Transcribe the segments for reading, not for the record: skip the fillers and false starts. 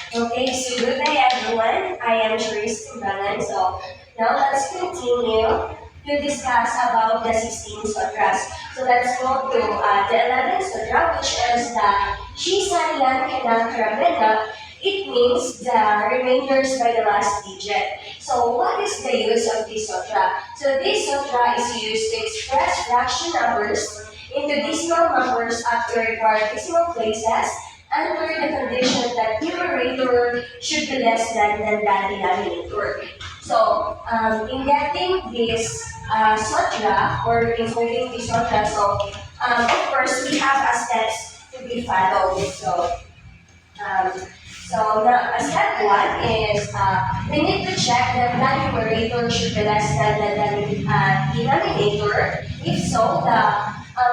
Okay, so good day everyone. I am Cherise Timbalan. So now let's continue to discuss about the 16 sutras. So let's go to the 11th sutra, which is the Shisaniyan Kanakramena. It means the remainders by the last digit. So what is the use of this sutra? So this sutra is used to express fraction numbers into decimal numbers after required decimal places under the condition that numerator should be less than the denominator. So, in getting this sutra or in holding this sutra, of course we have a steps to be followed. Um, Step one is we need to check that the numerator should be less than the denominator. If so, the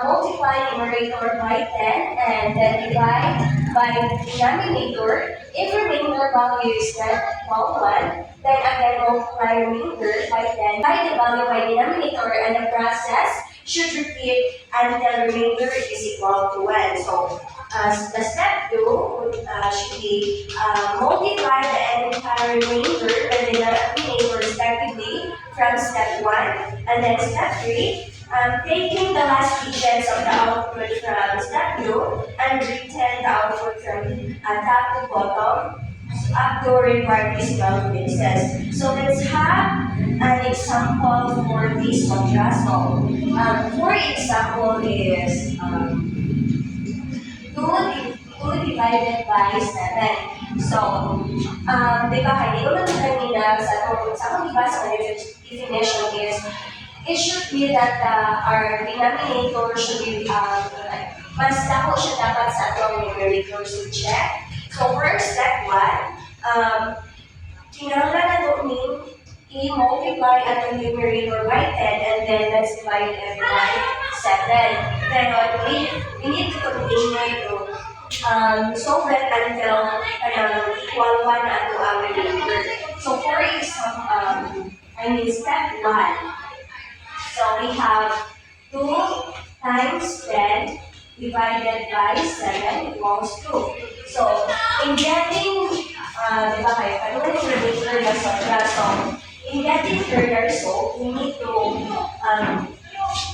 multiply numerator by 10 and then divide by denominator. If remainder value is not equal 1, then again multiply remainder by 10 by the value by denominator, and the process should repeat until remainder is equal to 1. So the step 2 should be multiply the entire remainder and the denominator respectively from step 1. And then step 3, taking the last digits of the output from step 2 and return the output from top to bottom up to required decimal places. So let's have an example for this sutra. For example is 2 divided by 7. So, di ba, hindi ko lang kanina sa akong ibasa ng definition is, it should be that our denominator should be, mas dako siya dapat sa atong numerator to check. So, for step 1, kinahanglan na doon i-multiply at the numerator by 10 and then let's divide it by 7. Then we need to continue to solve it until equal 1 to our numerator. So for example, step 1. So we have 2 times 10 divided by 7 equals 2. So in getting, di ba kayo, panunin yung remainder na sutra. So in getting further result, we need to,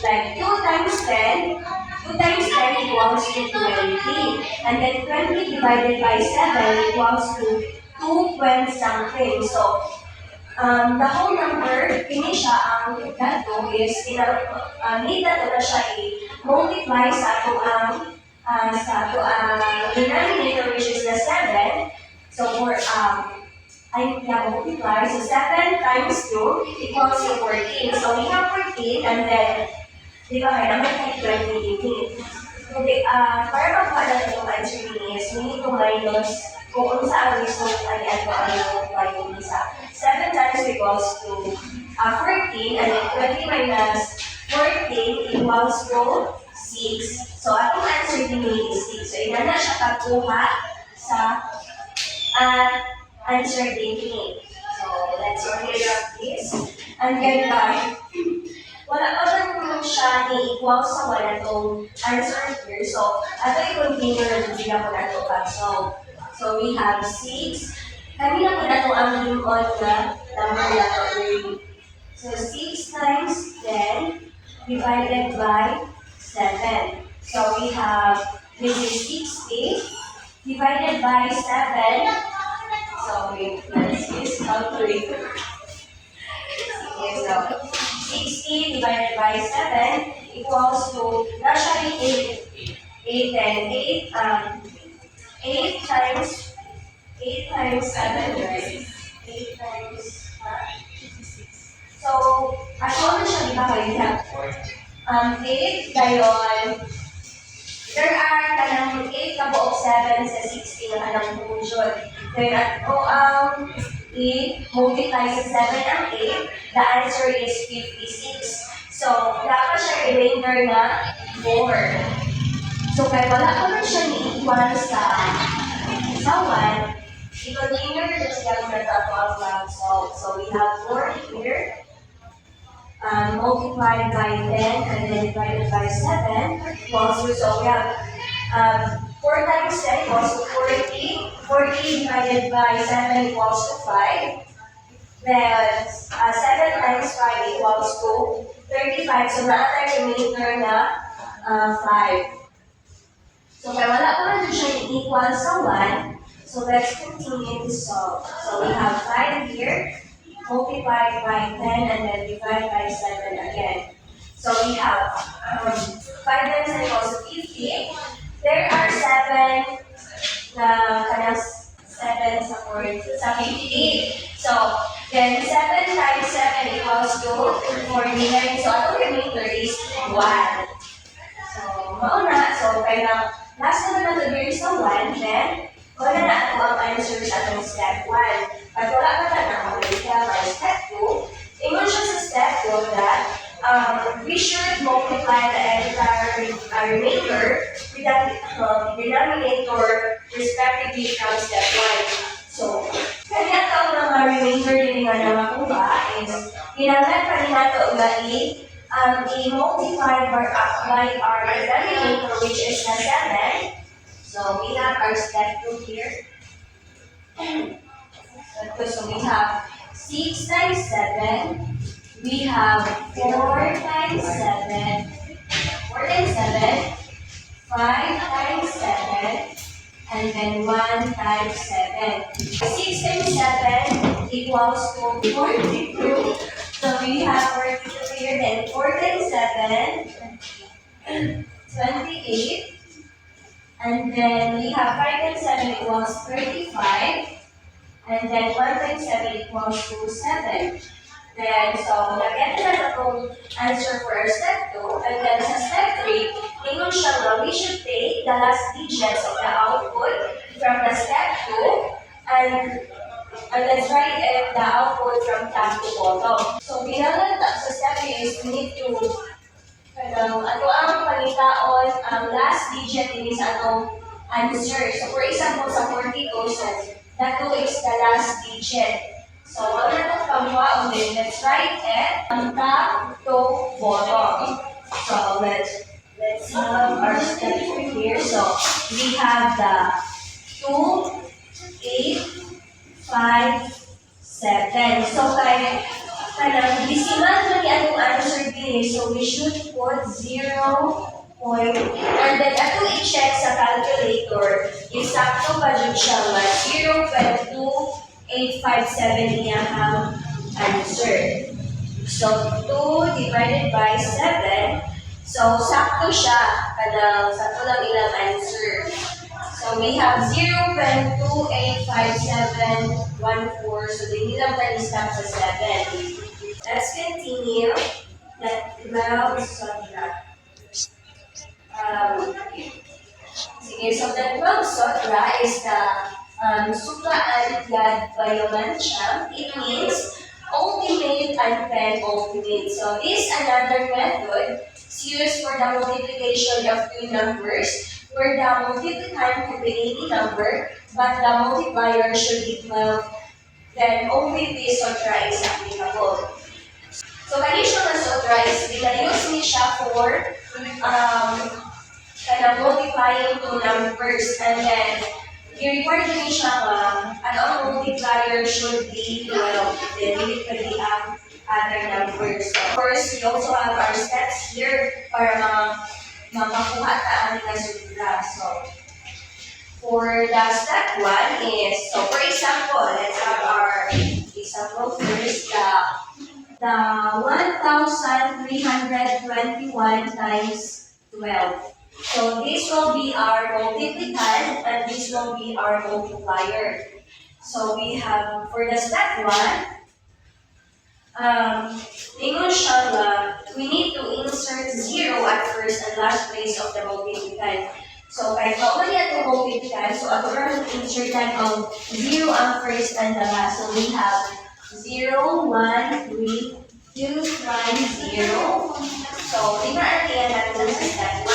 like 2 times 10, 2 times 10 equals to 20. And then 20 divided by 7 equals to 2 point something. So, the whole number, kini siya ang dato is, need na to siya i-multiply sa ato ang denominator, which is the 7. So, for, I multiply. So 7 times 2 equals to 14. So we have 14 and then, di ba kaya naman kahit 20 dito. Okay, para magkuha natin yung answer ni is, we need to minus kung unsa ang result ay multiply yung isa. 7 times equals to 14 and then 20 minus 14 equals to 6. So atong answer ni is 6. So ina na siya pagkuha sa answer din. So, let's clear up this. And then, wala pa rin siya ni-equal sa wala itong answer here. So, ato i-continue na din ako na ito pa. So, we have 6. Kami na po na ito ang limon na number na ito. So, 6 times 10 divided by 7. So, we have, this is 60 divided by 7. So, let's use calculator. Okay, so 60 divided by 7 equals to, actually 8 and 8 times 7, right? 8 times, so, ako na siya, di ba kayo na? 8 gayon, there are kanang 8 kabuok 7 sa 60 na kanang function. Then at i-multiply sa 7 ang 8, the answer is 56. So, dapat siya remainder na 4. So, kaya wala ko na siya ni-equal sa 1, i-continue na siya na ang lang. So, we have 4 here. Multiplied by 10 and then divided by 7 equals to, so we have 4 times 10 equals to 40. 40 divided by 7 equals to 5. Then, 7 times 5 equals to 35. So, naatay remainder na 5. So, kaya wala pa man siya equal sa 1. So, let's continue to solve. So, we have 5 here, multiplied by 10, and then divide by 7 again. So, we have 5 times 10 equals to 50. There are 7 na kanang 7 sa 58. So, then 7 times 7 equals to 49. So, ang remainder is 1. So, mauna. So, kaya last naman na to is the 1. Then, wala na ito ang answer sa atong step 1. Pag wala pa na nakalita by step 2, ingon siya sa step 2 that we should multiply the entire remainder with the denominator respectively from step 1. So, kanya ito ang mga remainder din nga na makuha is ginamit pa rin nato nga i-multiply by our denominator which is the 7. So, we have our step 2 here. So, we have 6 times 7. We have 4 times 7. 4 times 7. 5 times 7. And then 1 times 7. 6 times 7 equals to 42. So, we have 42 here. Then 4 times 7. 28. And then we have 5 times 7 equals 35. And then 1 times 7 equals to 7. Then, so, nag-get na itong answer for our step 2. And then sa step 3, ingon siya nga, we should take the last digits of the output from the step 2 and let's write the output from top to bottom. So, binalan sa step 3 is we need to ano ang pangitaon, ang last digit din sa atong answer. So, for example, sa 42, so, that 2 is the last digit. So, wala na itong pangwaon din. Let's write it from top to bottom. So, let's have our step 3 here. So, we have the 2, 8, 5, 7. So, kanang decimal na ni atong answer din. So, we should put 0. And then, ato i-check sa calculator, isakto pa dyan siya nga 0.2857 niya ang answer. So, 2 divided by 7. So, sakto siya. Sakto lang ilang answer. So, we have 0.285714. So, hindi lang tayo stop sa 7. Let's continue. That 12 sotra. Sige, so the 12 sotra is the Sutra and Yad Bayomansyam. It means ultimate and penultimate. So this is another method used for the multiplication of two numbers where the multiplicand can be any number but the multiplier should be 12. Then only this sutra is applicable. So kani siya nga sutra is use ni siya for multiplying two numbers and then i-record ni siya nga ang multiplier should be 12. Then hindi pwede ang other numbers. So, of course, we also have our steps here para makakuha taan na sutra. So, for the step 1 is, so for example, let's have our example first, the 1,321 times 12. So this will be our multiplicand and this will be our multiplier. So we have, for the step 1, ingon siya nga, we need to insert 0 at first and last place of the multiplicand. So, kahit mauli at multiplicand, so ato rin insertan ang 0 ang first and the last. So, we have 0, 1, 3, 2, 1, 0. So, lima natin natin sa step 1.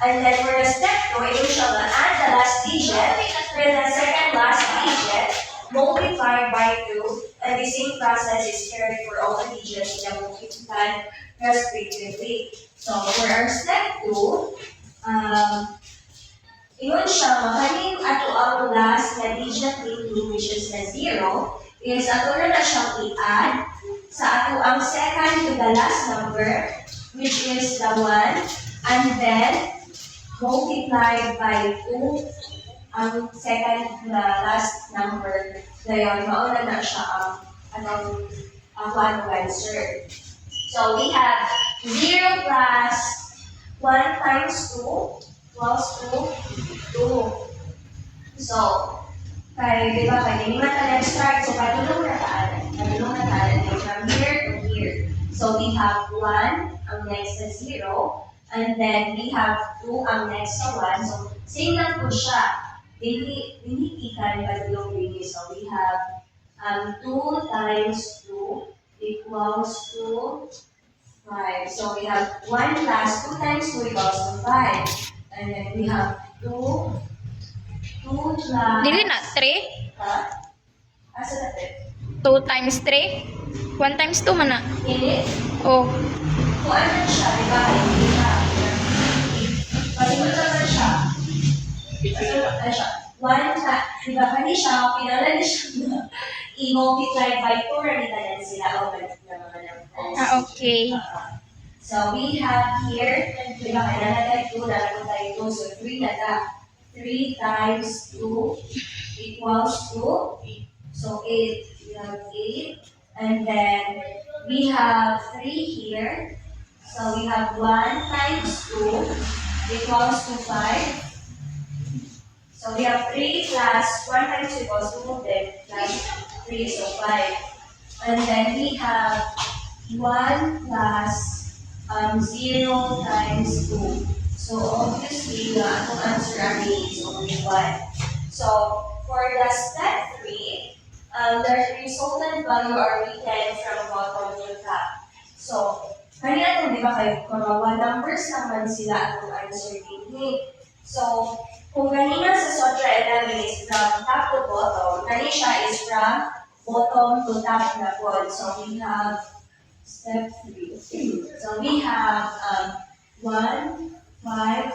And then, for the step 2, ito siya nga, add the last digit for the second last digit, multiply by 2, and the same process is carried for all the digits in the multiplicand respectively. So, for our step 2, Ingon siya, mahalin ato ang last na digit ni which is na 0, is ato na siyang i-add sa ato ang second to the last number, which is the 1, and then multiplied by 2 ang second na last number. Ngayon, mauna na siya ang one answer. So we have 0 plus 1 times 2 equals to 2. So, di ba, kaya hindi start. So, padulong na taan from here to here. So, we have 1, ang next na 0, and then we have 2, ang next na 1. So, same lang po siya. Hindi ikan padulong rin. So, we have 2 times 2 equals to 5. So, we have 1 plus 2 times 2 equals to 5. And then we have 2 plus... Dili na, 3? Ha? Asa na 3? 2 times 3? 1 times 2 man na. Hindi. Oh. Kung ano siya, di ba? Hindi siya. Pasimula naman siya. Pasimula na siya. 1 na, di ba? Hindi siya, pinala siya i-multiply by 4 and italan sila. Okay. So we have here, di ba, kailangan tayo 2, lalagyan tayo 2. So 3 na ta. 3 times 2 equals to, so 8. We have 8. And then we have 3 here. So we have 1 times 2 equals to 5. So we have 3 plus 1 times 2 equals to 2, then plus 3, so 5. And then we have 1 plus 0 times 2. So obviously, the answer is only 1. So for the step 3, the resultant value are written from bottom to top. So, kanina di ba kayo, mga 1 numbers naman sila ang answer din. So, kung kanina sa Sotra 11 is from top to bottom, kanina siya is from bottom to top na po. So we have step 3. So we have 1, 5, 8,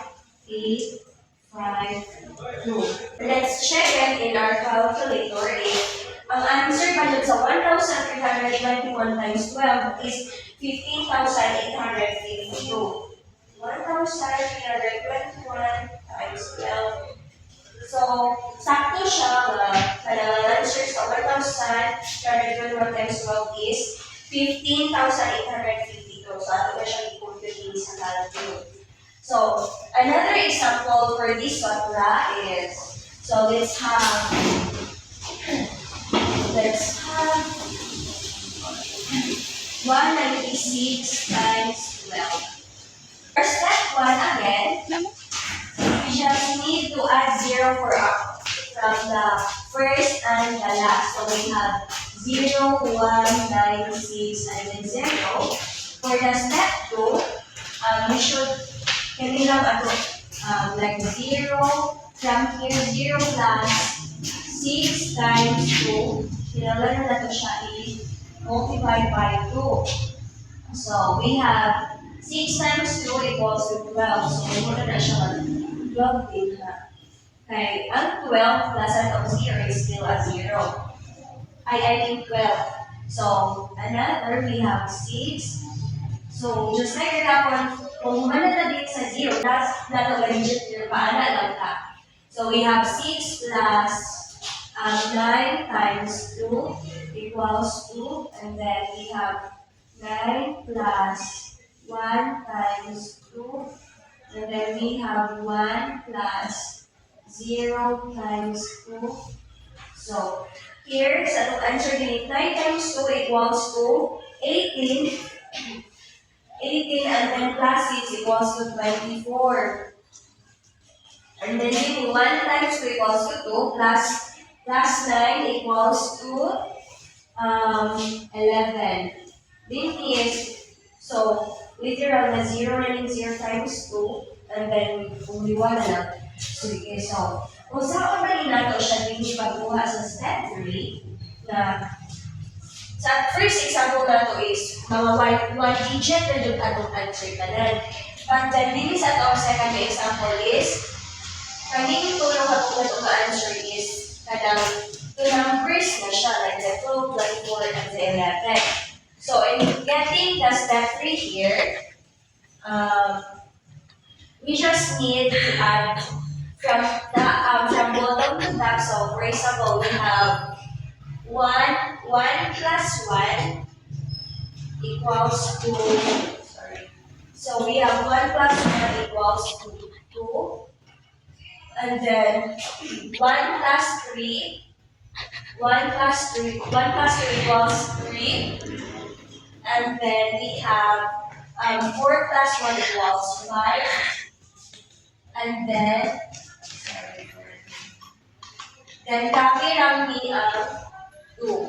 5, 2. Let's check it in our calculator. Ang answer pa dun sa 1,321 times 12 is 15,852. 1,321 times 12. So, sakto siya na answer sa 1,321 times 12 is 15,852. So, ato na siya i-compute sa calculator. So, another example for this Sotra is, so let's have 196 times 12. For step 1 again, we just need to add 0 from the first and the last. So we have 0, 1, 9, 6, and then 0. For the step 2, we should like 0 from here, 0 plus 6 times 2. Kailangan na ito siya i-multiply by 2. So we have 6 times 2 equals to 12. So muna na siya 12 din na. Okay, ang 12 plus ang 0 is still a 0. I mean 12. So another, we have 6. So just like that one, kung humana na din sa 0, that's not a digit nila, paana lang ka. So we have 6 plus 9 times 2 equals 2, and then we have 9 plus 1 times 2, and then we have 1 plus 0 times 2. So here, sa itong answer din, 9 times 2 equals to 18. 18 and then plus 6 equals to 24. And then 1 times 2 equals to 2 plus 9 equals to 11. This is, so literal na 0 na 0 times 2 and then only 1 na lang. So, okay, so kung saan ba nato siya din pagkuha sa step 3 na sa first example na to is mga 1 digit na yung atong answer ka na. But then, this sa itong second example is Kaning tulong ako na answer is kanang two numbers na siya, like the 2, 24, and the 11. So in getting the step 3 here, we just need to add from bottom to top. So for example, we have 1 plus 1 equals to, sorry. So we have 1 plus 1 equals to 2. And then 1 plus 3, 1 plus 3, 1 plus 2 equals 3. And then we have 4 plus 1 equals 5. And then copy lang ni 2.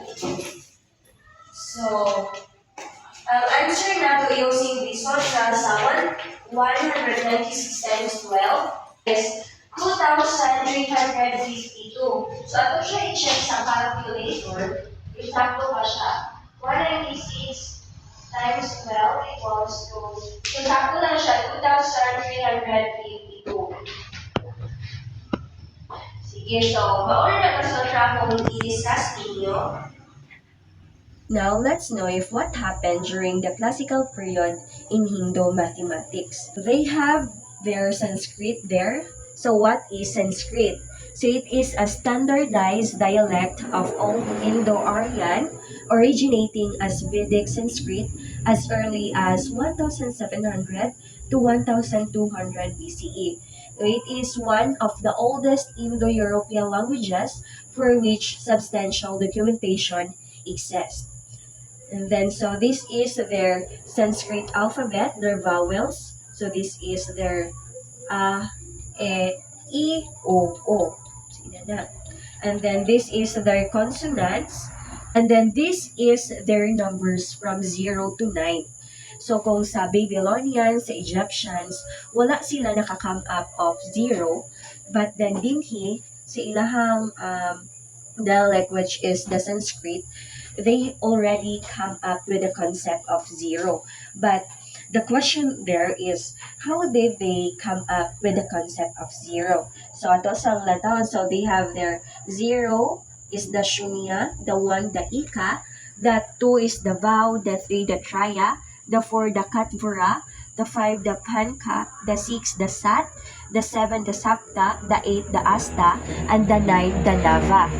So, ang answer na to using this one sa 196 times 12 is 2,352. So, ato siya i-check sa calculator. Eksakto pa siya. 196 times 12 equals to, eksakto lang siya, 2,352. Sige, so, mauna na sa track kung i-discuss ninyo. Now, let's know if what happened during the classical period in Hindu mathematics. They have their Sanskrit there. So, what is Sanskrit? So, it is a standardized dialect of Old Indo-Aryan, originating as Vedic Sanskrit as early as 1700 to 1200 BCE. So, it is one of the oldest Indo-European languages for which substantial documentation exists. And then, so this is their Sanskrit alphabet, their vowels. So this is their A, E, I, O. And then this is their consonants. And then this is their numbers from 0 to 9. So kung sa Babylonians, sa Egyptians, wala sila nakakome up of 0. But then dinhi, sa ilahang dialect, which is the Sanskrit, they already come up with the concept of 0. But the question there is, how did they come up with the concept of 0? So, ato sang latawan, so they have their 0 is the shunya, the 1 the ika, the 2 is the vow, the 3 the traya, the 4 the katvara, the 5 the panka, the 6 the sat, the 7 the sapta, the 8 the asta, and the 9 the nava.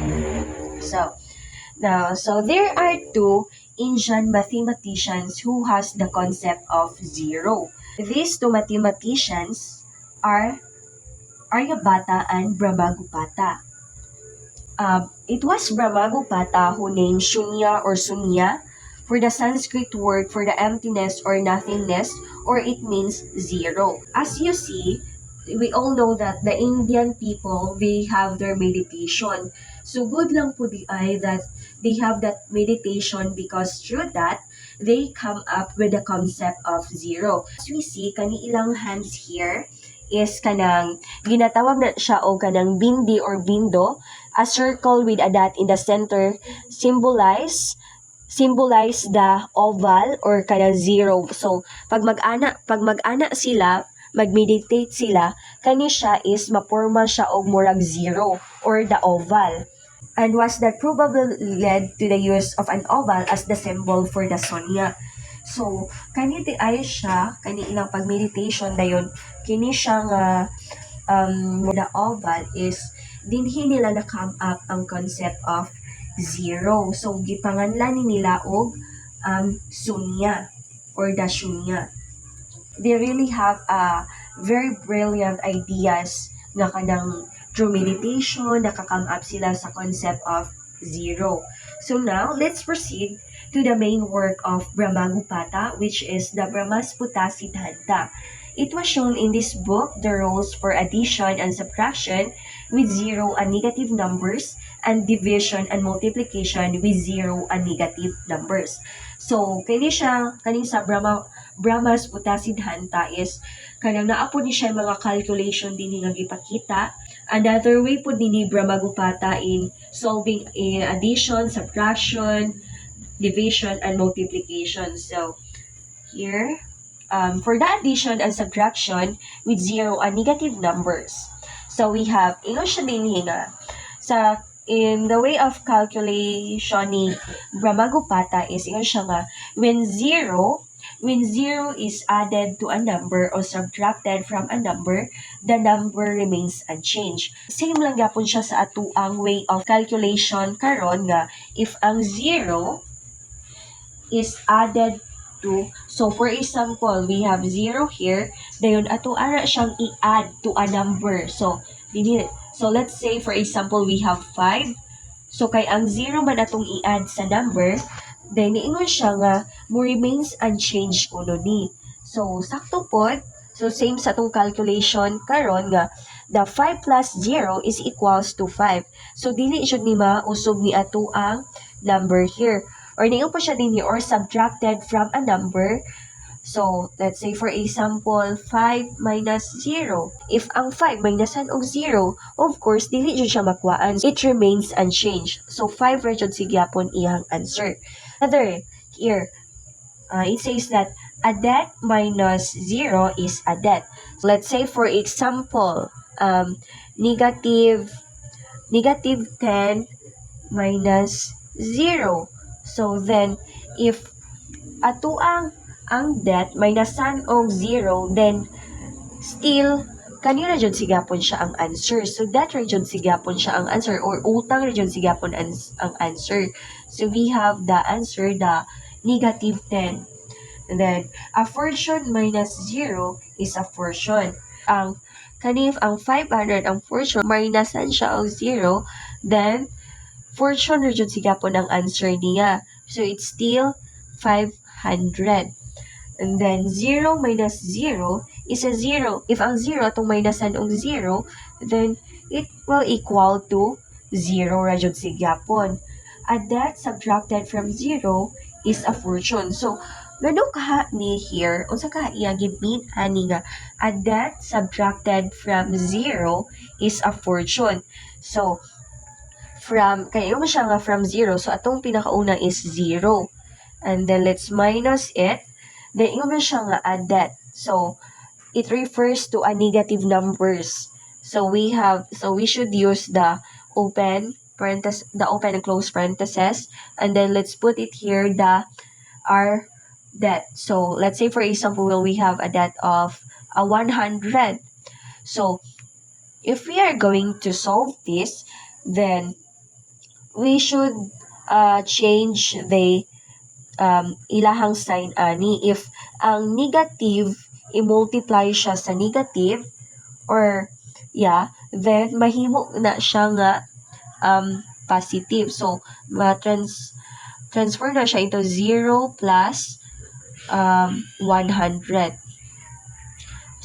So there are two Indian mathematicians who has the concept of 0. These two mathematicians are Aryabhata and Brahmagupata. It was Brahmagupata who named Shunya or Sunya for the Sanskrit word for the emptiness or nothingness, or it means 0. As you see, we all know that the Indian people, they have their meditation. So good lang po di ay that they have that meditation, because through that, they come up with the concept of 0. As we see, kani ilang hands here is kanang, ginatawag na siya o kanang bindi or bindo, a circle with a dot in the center symbolize the oval or kanang 0. So, pag mag-ana sila, mag-meditate sila, kani siya is maporma siya og murag 0 or the oval. And was that probably led to the use of an oval as the symbol for the Sonya. So, kani ti ay siya, kani ilang pag-meditation dayon, kini siya nga the oval is dinhi nila na come up ang concept of 0. So, gipanganlan nila og Sunya or the Shunya. They really have very brilliant ideas nga kanang through meditation, nakakome up sila sa concept of 0. So now, let's proceed to the main work of Brahmagupata, which is the Brahmasputa Siddhanta. It was shown in this book the rules for addition and subtraction with 0 and negative numbers, and division and multiplication with 0 and negative numbers. So, kaning sa Brahmasputa Siddhanta is kanang naa po ni siya mga calculation din nga gipakita. Another way po din ni Brahmagupata in solving in addition, subtraction, division, and multiplication. So, here, for the addition and subtraction with 0 and negative numbers. So we have, ingon siya din nga, in the way of calculation ni Brahmagupata is, ingon siya nga, when zero is added to a number or subtracted from a number, the number remains unchanged. Same lang gapon siya sa atuang way of calculation karon nga if ang zero is added to, so for example, we have 0 here, dayon ato ara siyang i-add to a number. So let's say for example we have 5. So kay ang 0 man atong i-add sa number, then niingon siya nga mo remains unchanged kuno ni. So sakto pod. So same sa atong calculation karon nga the 5 plus 0 is equals to 5. So dili jud ni mausog ni ato ang number here. Or niingon po siya din or subtracted from a number. So, let's say for example, 5 minus 0. If ang 5 minusan og 0, of course, dili jud siya makuhaan. It remains unchanged. So, 5 ra jud sigyapon iyang answer. Another, here, it says that a debt minus 0 is a debt. So, let's say for example, negative 10 minus 0. So, then, if ato ang debt minusan og 0, then still kanina jud sigapon siya ang answer. So that ra jud sigapon siya ang answer or utang ra jud sigapon ang answer. So we have the answer, the negative 10. And then a fraction minus 0 is a fraction. Ang 500 ang fraction minusan siya og 0, then fraction ra jud sigapon ang answer niya. So it's still 500. And then 0 minus 0 is a 0. If ang 0 atong minusan og 0, then it will equal to 0 ra jud sigyapon. A debt subtracted from 0 is a fortune. So ngano kaha ni here, unsa ka iya gibit ani nga a debt subtracted from 0 is a fortune. So kayo mo siya nga from 0, so atong pinakauna is 0. And then let's minus it. Then ingon siya nga a debt. So it refers to a negative numbers. So we should use the open and close parentheses, and then let's put it here our debt. So let's say for example we have a debt of 100. So if we are going to solve this, then we should change the ilahang sign ani. If ang negative i-multiply siya sa negative, or then mahimo na siya nga positive. So transfer na siya into 0 plus 100.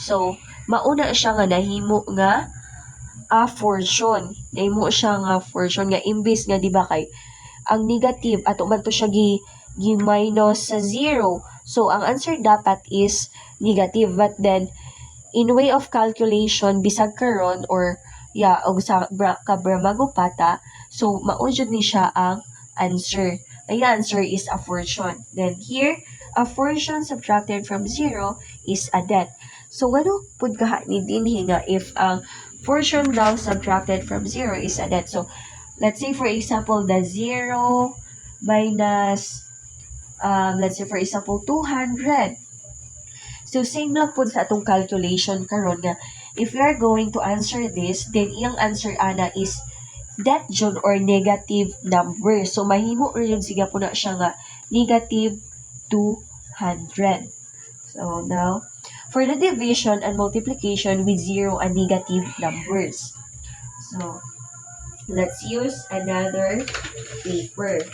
So mauna siya nga nahimo nga fortune. Nahimo siya nga fortune nga imbis nga di ba kay ang negative ato man to siya gi-minus sa 0. So, ang answer dapat is negative. But then, in way of calculation, bisag karon or og sa Brahmagupata, so, maunjud ni siya ang answer. Ang answer is a fortune. Then, here, a fortune subtracted from 0 is a debt. So, ano pud kaha ni dinhi nga if ang fortune daw subtracted from 0 is a debt. So, let's say for example, the 0 minus let's say for example 200. So same lang po sa atong calculation karon nga if we are going to answer this, then iyang answer ana is debt jud or negative number. So mahimo rin siga po na siya nga negative 200. So now for the division and multiplication with 0 and negative numbers. So let's use another paper.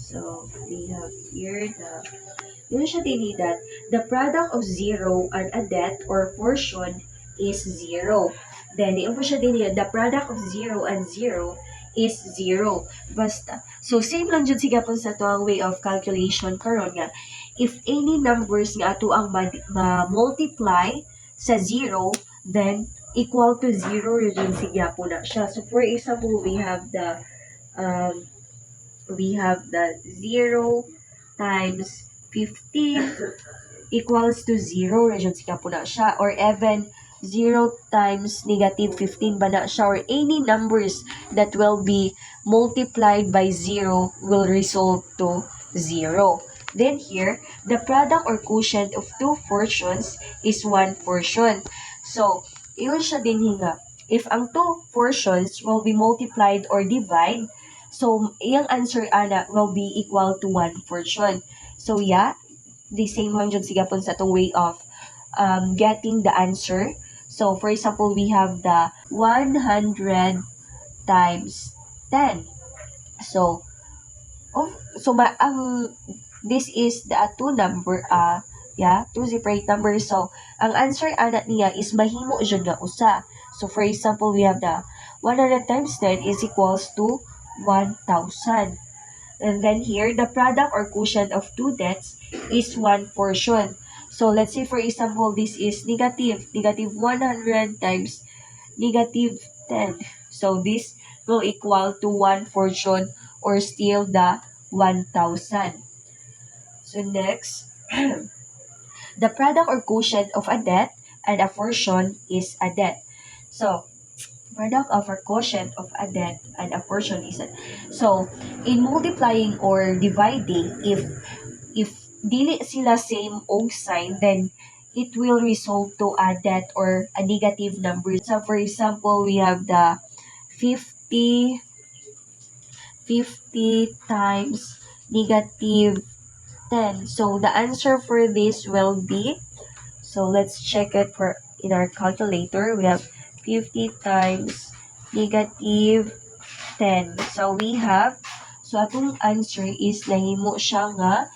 So, we have here the product of 0 and a debt or portion is 0. Then, the product of 0 and 0 is 0. Basta. So, same lang dyan siya po sa to ang way of calculation karon nga. If any numbers nga ato ang ma-multiply sa 0, then equal to 0 rin siya po na siya. So, for example, we have the 0 times 15 equals to 0. Region siya po na siya. Or even 0 times negative 15 ba na siya, or any numbers that will be multiplied by 0 will result to 0. Then here, the product or quotient of two portions is one portion. So, iyon siya din hinga. If ang two portions will be multiplied or divide, so iyang answer ana will be equal to one portion. So yeah, the same lang jud sigapon sa itong way of getting the answer. So for example, we have the 100 times 10. So, this is the two separate numbers. So, ang answer ana niya is mahimo jud na usa. So, for example, we have the 100 times 10 is equals to 1,000. And then here, the product or quotient of two debts is one portion. So, let's say, for example, this is negative 100 times negative 10. So, this will equal to one portion or still the 1,000. So, next, the product or quotient of a debt and a portion is a debt. So, product of a quotient of a debt and a portion is a. So, in multiplying or dividing, if dili sila same og sign, then it will result to a debt or a negative number. So, for example, we have the 50 times negative 10. So, the answer for this will be, so let's check it for in our calculator. We have 50 times negative 10. So, we have, so atong answer is nahimo siya nga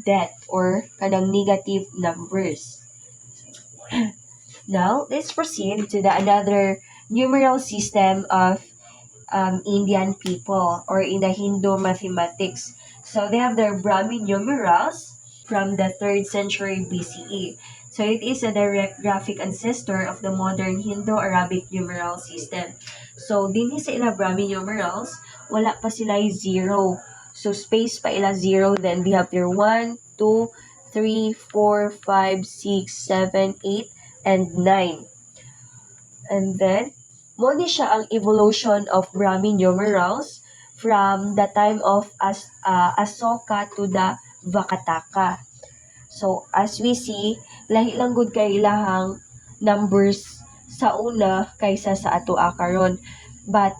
debt or kanang negative numbers. Now, let's proceed to the another numeral system of Indian people or in the Hindu mathematics. So they have their Brahmi numerals from the 3rd century BCE. So it is a direct graphic ancestor of the modern Hindu-Arabic numeral system. So dinhi sa ila Brahmi numerals, wala pa sila zero. So space pa ila zero, then we have their 1, 2, 3, 4, 5, 6, 7, 8, and 9. And then, mo ni siya ang evolution of Brahmi numerals from the time of Asoka to the Vakataka. So, as we see, lahi lang gud kay ilahang numbers sa una kaysa sa ato karon. But,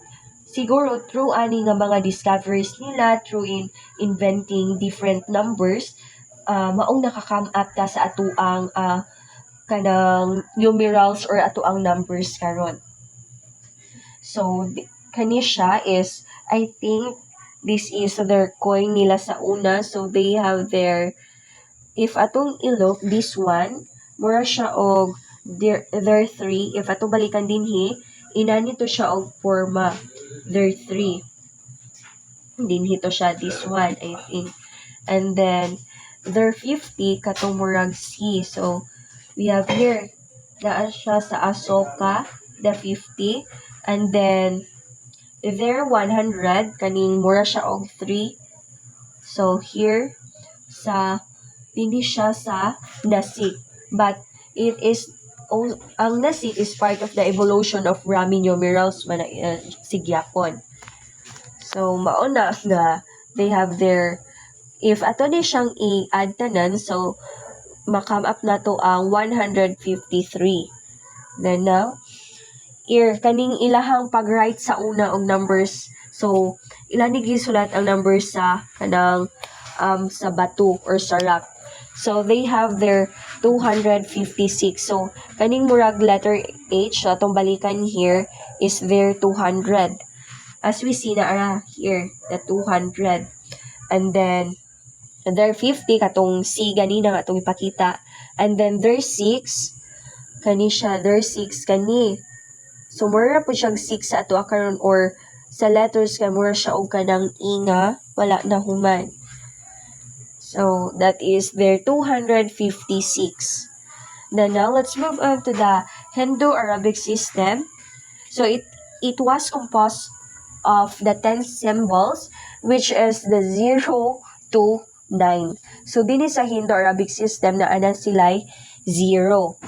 siguro, through ani nga mga discoveries nila, through in inventing different numbers, maong nakakam up ta sa ato ang kanang numerals or ato ang numbers karon. So, kani siya is, I think, this is their coin nila sa una. So, they have their, if atong ilok, this one, mura siya og their 3. If ato balikan dinhi, inani to siya og forma, their 3. Dinhi to siya, this one, I think. And then, their 50, katong murag C. So, we have here, daan siya sa Asoka, the 50. And then, their 100, kaning mura siya og 3. So, here, hindi siya sa Nasik. But, it is, ang Nasik is part of the evolution of Brahmi numerals man sigyapon. So, mauna na, they have their, if ato ni siyang i-add tanan, so, makam up na to ang 153. Then now, kaning ilahang pag-write sa una og numbers. So, ilan ni gisulat ang numbers sa kanang sa bato or sa rock. So, they have their 256. So, kaning murag letter H, so atong balikan here, is their 200. As we see na here, the 200. And then, their 50, katong C, ganina nga itong ipakita. And then, their 6, kani siya, their 6, kani. So, mura po siyang 6 sa ato karon or sa letters, kaya mura siya og kanang inga, wala na human. So, that is their 256. Then now, let's move on to the Hindu-Arabic system. So, it was composed of the 10 symbols, which is the 0 to 9. So, din sa Hindu-Arabic system na ana sila'y 0.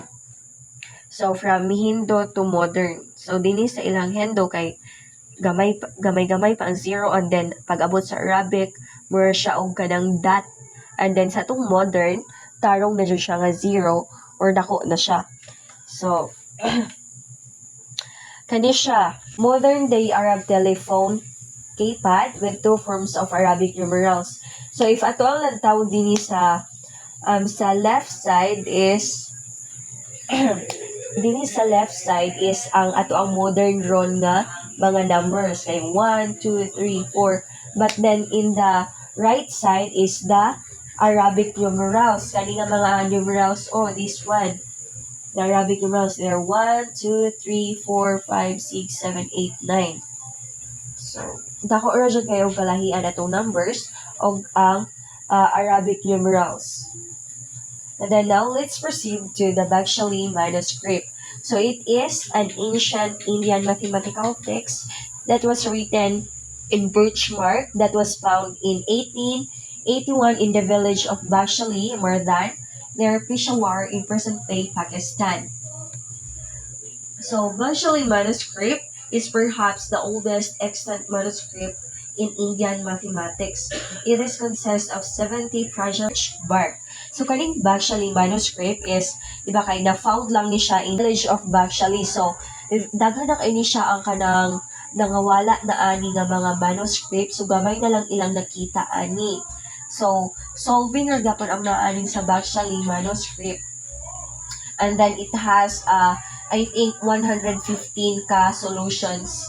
So from Hindu to modern. So dinhi sa ilang Hindu kay gamay pa ang zero, and then pag abot sa Arabic mura siya og kanang dot, and then sa tong modern tarong na jud siya nga zero or dako na siya. So kani siya modern day Arab telephone keypad with two forms of Arabic numerals. So if ato ang lantaw dinhi sa left side is dinhi sa left side is ang ato ang modern drawn nga mga numbers kay 1, 2, 3, 4. But then in the right side is the Arabic numerals. Kani nga mga numerals, oh, this one. The Arabic numerals, there are 1, 2, 3, 4, 5, 6, 7, 8, 9. So, dako ra jud kayo kalahian atong numbers og ang Arabic numerals. And then now, let's proceed to the Bakshali manuscript. So it is an ancient Indian mathematical text that was written in birchmark that was found in 1881 in the village of Bakshali, Mardhan, near Peshawar in present-day Pakistan. So Bakshali manuscript is perhaps the oldest extant manuscript in Indian mathematics. It is consists of 70 fragile bark. So kaning Bakshali manuscript is, di ba kay na-found lang ni siya in village of Bakshali. So daghan na kay ni siya ang kanang nangawala na ani nga mga manuscript. So gamay na lang ilang nakita ani. So solving ra gapon ang naaning sa Bakshali manuscript. And then it has I think 115 ka solutions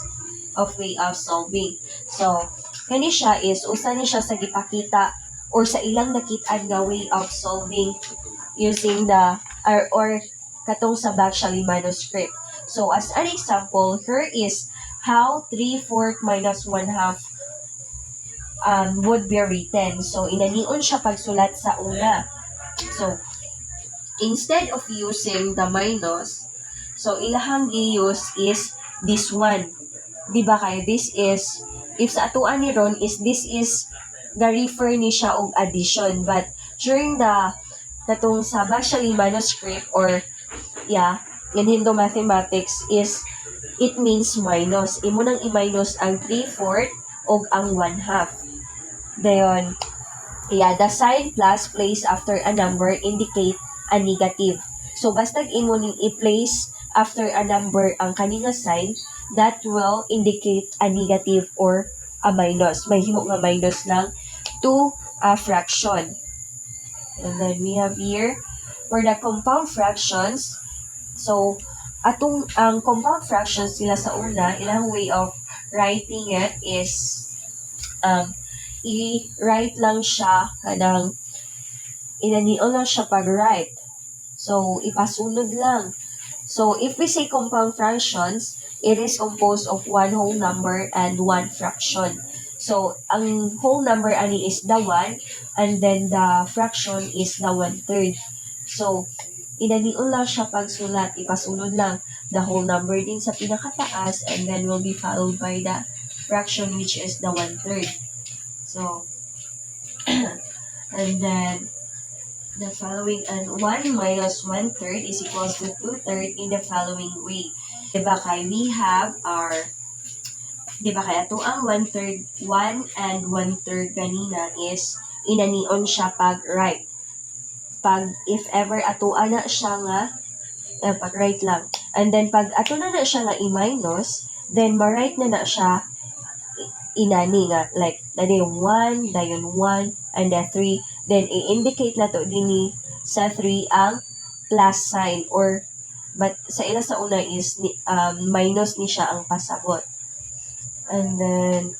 of way of solving. So kani siya is usa ni siya sa gipakita or sa ilang nakit-an nga way of solving using the or katong sa Bakshali manuscript. So as an example, here is how 3/4 minus 1/2 would be written. So inanion siya pagsulat sa una. So instead of using the minus, so ilahang i-use is this one. Di ba kay this is, if sa atuan ni Ron is this is the refer ni siya og addition, but during the katong sa Bakshali manuscript or in Hindu mathematics is it means minus. Imo nang i-minus ang 3/4 og ang 1/2. Dayon, the sign plus placed after a number indicate a negative. So basta imo ning i-place after a number ang kaninga sign, that will indicate a negative or a minus. May himo nga minus lang to a fraction. And then we have here for the compound fractions. So ang compound fractions nila sa una, ilang way of writing it is i-write lang siya kanang inanion lang siya pag-write. So ipasunod lang. So if we say compound fractions, it is composed of one whole number and one fraction. So ang whole number ani is the 1 and then the fraction is the 1/3. So inanion lang siya pagsulat, ipasunod lang the whole number din sa pinakataas and then will be followed by the fraction which is the 1/3. So and then the following, and 1 minus 1/3 is equals to 2/3 in the following way. Diba kay we have our, diba kay ato ang 1/3, 1 and 1/3 kanina is inanion siya pag right. Pag if ever ato na siya nga, pag right lang. And then pag ato na siya nga i-minus, then ma-right na siya inani nga, like dali 1, dayon 1, and the 3, then i-indicate na to din sa 3 ang plus sign, or but sa ila sa una is minus ni siya ang pasabot. And then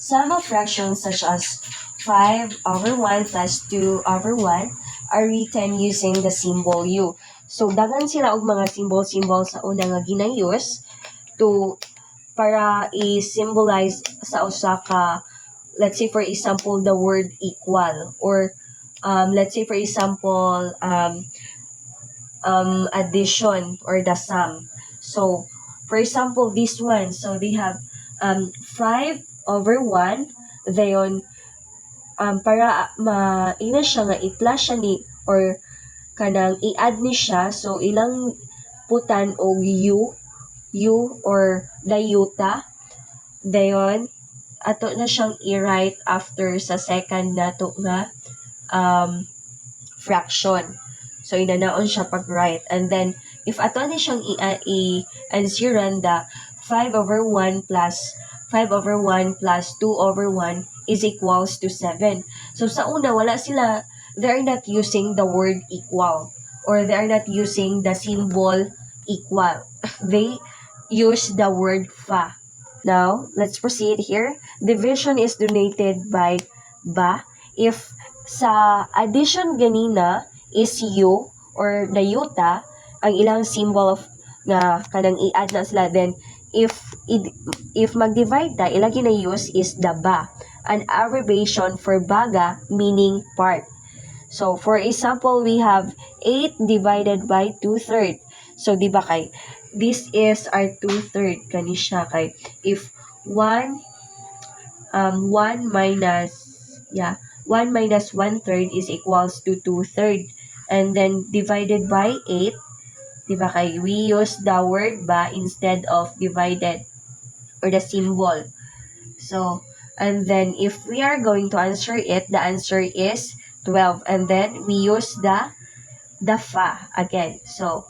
sum of fractions such as 5/1 plus 2/1 are written using the symbol U. So dagan sila og mga symbol sa una nga ginayos to para i-symbolize sa usa ka, let's say for example the word equal, or let's say for example addition or the sum. So for example this one, so they have 5/1, dayon para ina siya nga i-plus siya ni or kanang i-add ni siya, so ilang putan og U or dayuta. Dayon, ato na siyang i-write after sa second nato nga fraction. So, inanaon siya pag-write. And then, if ato na siyang i-answeran the 5/1 plus 5/1 plus 2/1 is equals to 7. So, sa una, they're not using the word equal or they are not using the symbol equal. They use the word fa. Now, let's proceed here. Division is denoted by ba. If sa addition ganina is u or the yuta, ang ilang symbol of nga kanang i-add na sila, then if mag-divide ta, ilang gina-use is the ba, an abbreviation for baga meaning part. So, for example, we have 8 divided by 2/3. So, di ba kay, this is our 2/3. Kani siya kay, if 1 minus 1/3 is equals to 2/3. And then, divided by 8, di ba kay, we use the word ba instead of divided or the symbol. So, and then if we are going to answer it, the answer is 12. And then we use the fa again. So,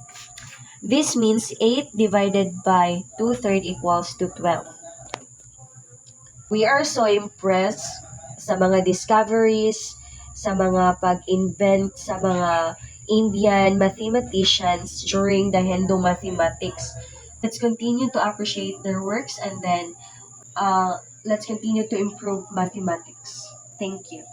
this means 8 divided by 2/3 equals to 12. We are so impressed sa mga discoveries, sa mga pag-invent, sa mga Indian mathematicians during the Hindu mathematics. Let's continue to appreciate their works and then let's continue to improve mathematics. Thank you.